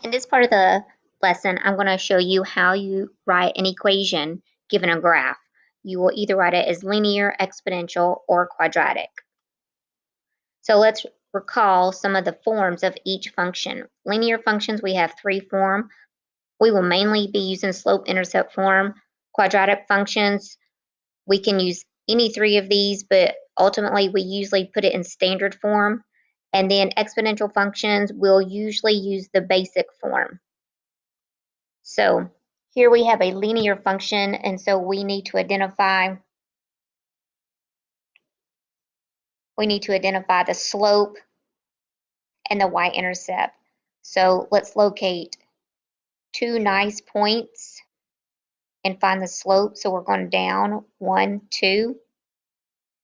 In this part of the lesson, I'm going to show you how you write an equation given a graph. You will either write it as linear, exponential, or quadratic. So let's recall some of the forms of each function. Linear functions, we have three forms. We will mainly be using slope-intercept form. Quadratic functions, we can use any three of these, but ultimately we usually put it in standard form. And then exponential functions, we'll usually use the basic form. So here we have a linear function, and so we need to identify the slope and the y-intercept. So let's locate two nice points and find the slope. So we're going down 1, 2,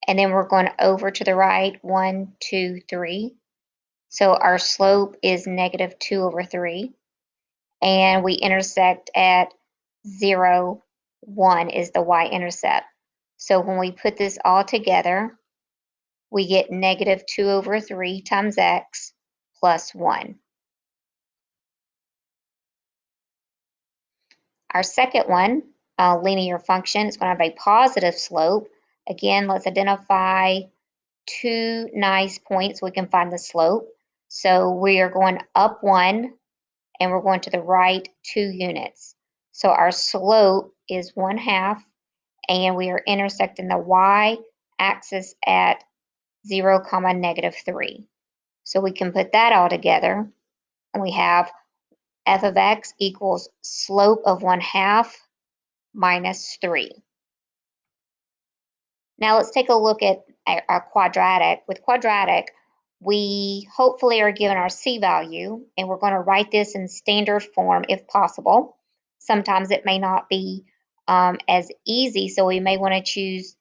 and then we're going over to the right 1, 2, 3. So our slope is -2/3, and we intersect at 0, 1 is the y-intercept. So when we put this all together, we get -2/3 times x plus 1. Our second one, linear function, is going to have a positive slope. Again, let's identify two nice points we can find the slope. So we are going up 1 and we're going to the right 2 units. So our slope is 1/2, and we are intersecting the y-axis at 0, -3. So we can put that all together, and we have f of x equals slope of 1/2 minus 3. Now let's take a look at our quadratic. With quadratic, we hopefully are given our c value, and we're going to write this in standard form if possible. Sometimes it may not be as easy, so we may want to choose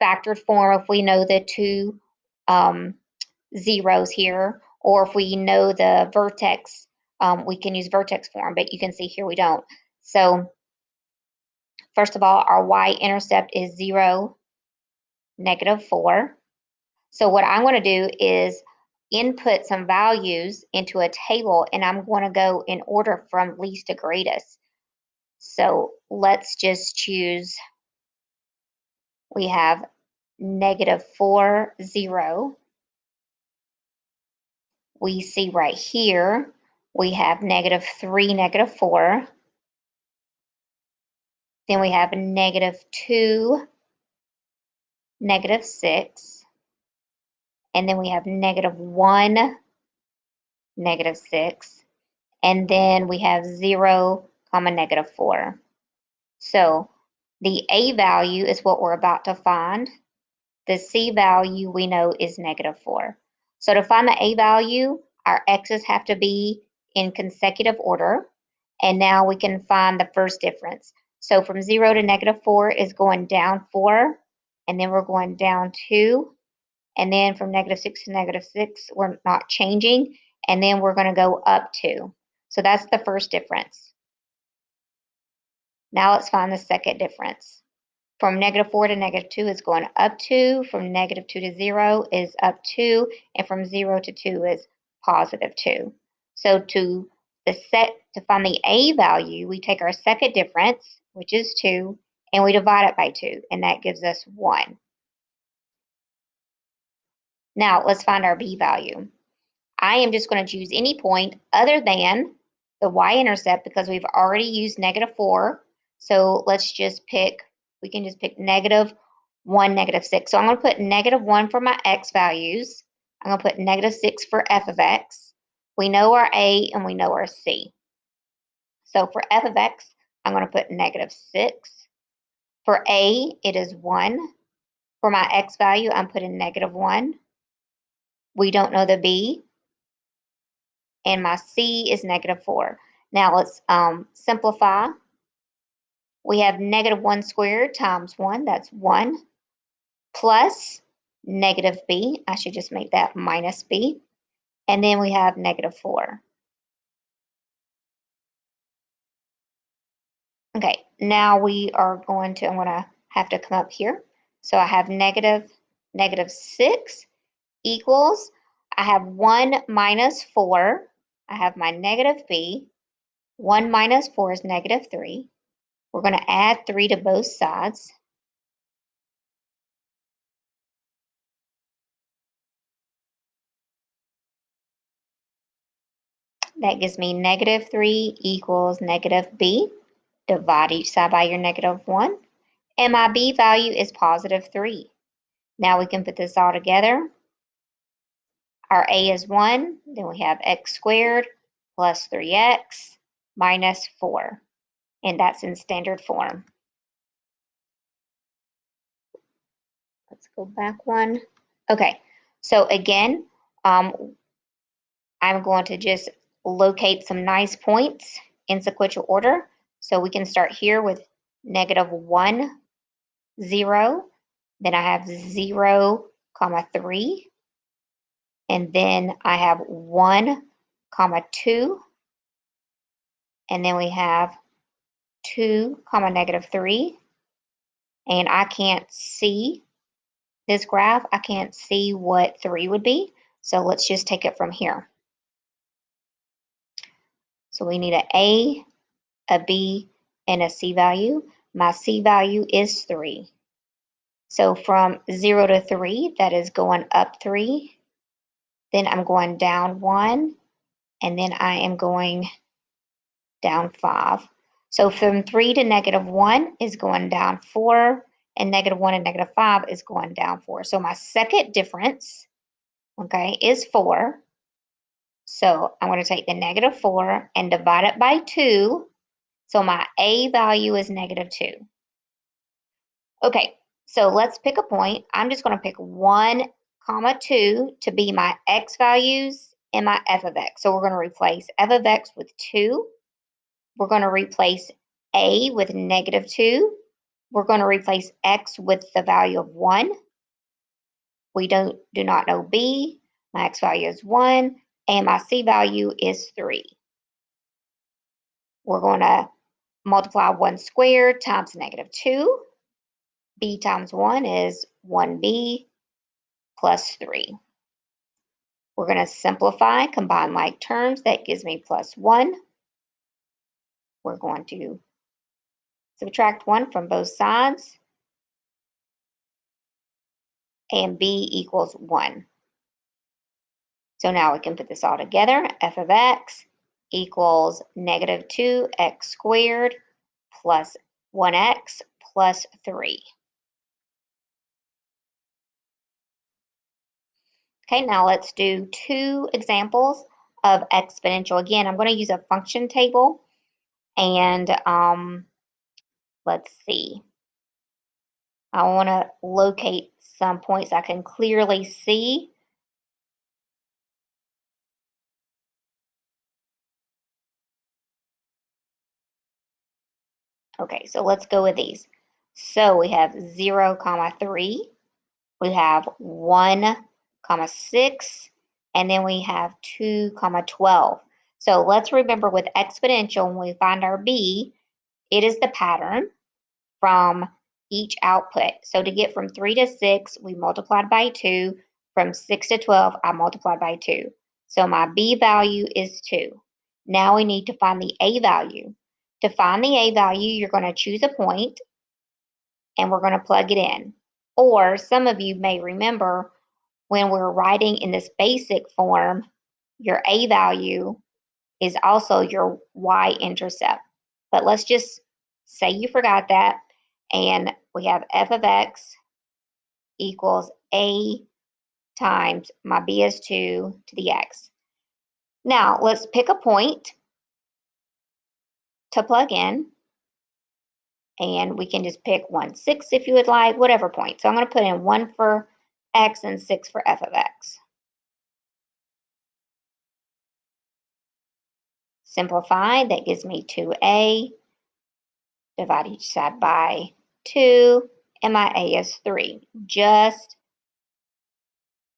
factored form if we know the two zeros here, or if we know the vertex, we can use vertex form, but you can see here we don't. So first of all, our y-intercept is 0, -4. So what I'm going to do is input some values into a table, and I'm going to go in order from least to greatest. So let's just choose, we have -4, 0. We see right here, we have -3, -4. Then we have -2, -6. And then we have -1, -6. And then we have 0, -4. So the A value is what we're about to find. The C value we know is -4. So to find the A value, our x's have to be in consecutive order. And now we can find the first difference. So from 0 to -4 is going down 4, and then we're going down 2. And then from -6 to -6, we're not changing. And then we're going to go up 2. So that's the first difference. Now let's find the second difference. From -4 to -2 is going up 2. From -2 to 0 is up 2. And from 0 to 2 is +2. So to find the A value, we take our second difference, which is 2, and we divide it by 2, and that gives us 1. Now let's find our B value. I am just going to choose any point other than the y-intercept because we've already used -4. So let's just pick, we can just pick -1, -6. So I'm going to put -1 for my x values. I'm going to put -6 for f of x. We know our A and we know our C. So for f of x, I'm going to put -6. For A, it is 1. For my x value, I'm putting -1. We don't know the B. And my C is -4. Now let's simplify. We have -1 squared times 1, that's 1, plus -b, I should just make that minus b, and then we have -4. Okay, now we are going to, I'm going to have to come up here. So I have -6 equals, I have 1 minus 4, I have my -b, 1 minus 4 is negative 3. We're going to add 3 to both sides. That gives me negative 3 equals negative b. Divide each side by your negative 1. And my b value is positive 3. Now we can put this all together. Our a is 1. Then we have x squared plus 3x minus 4. And that's in standard form. Let's go back one. Okay, so again, I'm going to just locate some nice points in sequential order. So we can start here with negative 1, 0. Then I have 0, 3. And then I have 1, 2. And then we have 2, negative 3. And I can't see this graph. I can't see what 3 would be. So let's just take it from here. So we need an A, a B, and a C value. My C value is 3. So from 0 to 3, that is going up 3. Then I'm going down 1. And then I am going down 5. So from 3 to negative 1 is going down 4. And negative 1 and negative 5 is going down 4. So my second difference, okay, is 4. So I'm going to take the negative 4 and divide it by 2. So my A value is negative 2. Okay, so let's pick a point. I'm just going to pick 1, 2 to be my x values and my f of x. So we're going to replace f of x with 2. We're going to replace a with negative 2. We're going to replace x with the value of 1. We do not know b. My x value is 1, and my c value is 3. We're going to multiply 1 squared times negative 2. B times 1 is 1b plus 3. We're going to simplify, combine like terms. That gives me plus 1. We're going to subtract 1 from both sides. And b equals 1. So now we can put this all together. F of x equals negative 2x squared plus 1x plus 3. Okay, now let's do 2 examples of exponential. Again, I'm going to use a function table. And let's see. I want to locate some points I can clearly see. Okay, so let's go with these. So we have 0, 3. We have 1, 6. And then we have 2, 12. So let's remember with exponential, when we find our b, it is the pattern from each output. So to get from 3 to 6, we multiplied by 2. From 6 to 12, I multiplied by 2. So my b value is 2. Now we need to find the a value. To find the a value, you're going to choose a point, and we're going to plug it in. Or some of you may remember when we're writing in this basic form, your a value is also your y-intercept. But let's just say you forgot that, and we have f of x equals a times my b is 2 to the x. Now, let's pick a point to plug in, and we can just pick 1, 6 if you would like, whatever point. So I'm going to put in 1 for x and 6 for f of x. Simplify, that gives me 2a. Divide each side by 2, and my a is 3, just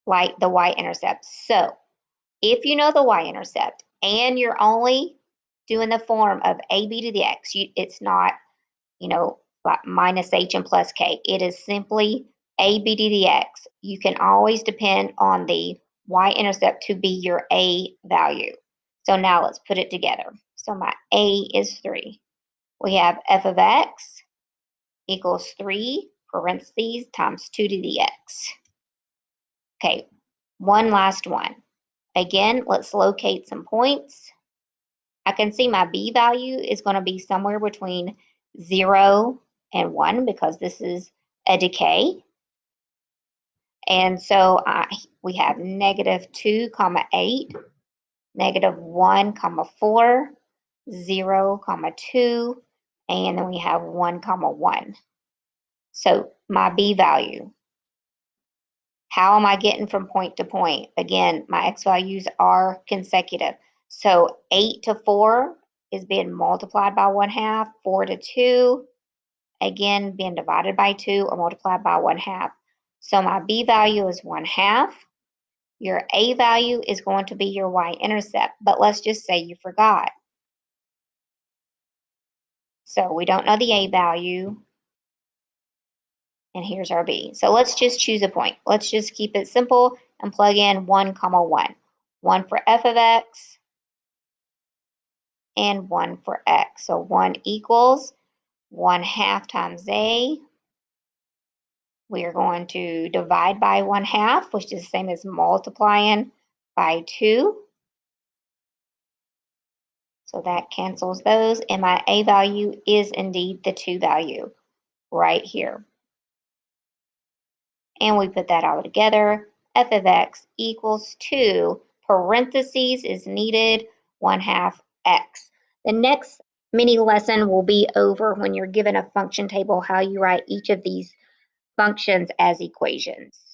like the y-intercept. So if you know the y-intercept and you're only doing the form of ab to the x, it's not, like minus h and plus k. It is simply ab to the x. You can always depend on the y-intercept to be your a value. So now let's put it together. So my a is 3. We have f of x equals 3 parentheses times 2 to the x. Okay, one last one. Again, let's locate some points. I can see my b value is going to be somewhere between 0 and 1 because this is a decay. And so we have negative 2, 8, negative 1, 4, 0, 2, and then we have 1, 1. So my b value. How am I getting from point to point? Again, my x values are consecutive. So 8 to 4 is being multiplied by 1/2, 4 to 2, again, being divided by 2 or multiplied by 1/2. So my b value is 1/2. Your a value is going to be your y-intercept, but let's just say you forgot. So we don't know the a value, and here's our b. So let's just choose a point. Let's just keep it simple and plug in 1, 1. 1 for f of x and 1 for x. So 1 equals 1/2 times a. We are going to divide by 1/2, which is the same as multiplying by 2. So that cancels those, and my a value is indeed the 2 value right here. And we put that all together. F of x equals 2, parentheses is needed, 1/2 x. The next mini lesson will be over when you're given a function table, how you write each of these functions as equations.